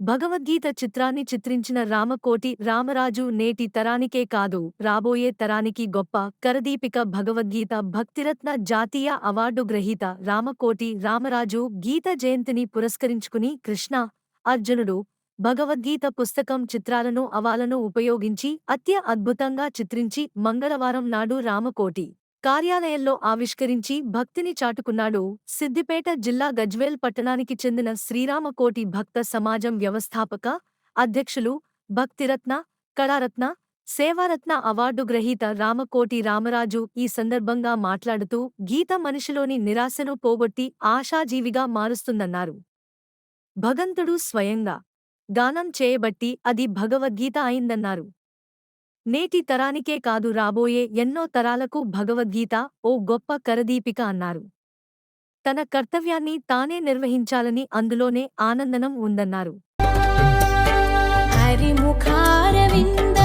భగవద్గీత చిత్రాన్ని చిత్రించిన రామకోటి రామరాజు నేటి తరానికే కాదు రాబోయే తరానికి గొప్ప కరదీపిక. భగవద్గీత భక్తిరత్న జాతీయ అవార్డు గ్రహీత రామకోటి రామరాజు గీత జయంతిని పురస్కరించుకుని కృష్ణ, అర్జునుడు, భగవద్గీత పుస్తకం చిత్రాలను అవాలను ఉపయోగించి అద్భుతంగా చిత్రించి మంగళవారం నాడు రామకోటి కార్యాలయంలో ఆవిష్కరించి భక్తిని చాటుకున్నాడు. సిద్దిపేట జిల్లా గజ్వేల్ పట్టణానికి చెందిన శ్రీరామకోటి భక్త సమాజం వ్యవస్థాపక అధ్యక్షులు, భక్తిరత్న, కళారత్న, సేవారత్న అవార్డు గ్రహీత రామకోటి రామరాజు ఈ సందర్భంగా మాట్లాడుతూ గీత మనిషిలోని నిరాశను పోగొట్టి ఆశాజీవిగా మారుస్తుందన్నారు. భగవంతుడు స్వయంగా గానం చేయబట్టి అది భగవద్గీత అయిందన్నారు. నేటి తరానికే కాదు రాబోయే ఎన్నో తరాలకు భగవద్గీత ఓ గొప్ప కరదీపిక అన్నారు. తన కర్తవ్యాన్ని తానే నిర్వహించాలని అందులోనే ఆనందనం ఉందన్నారు. హరిముఖారవింద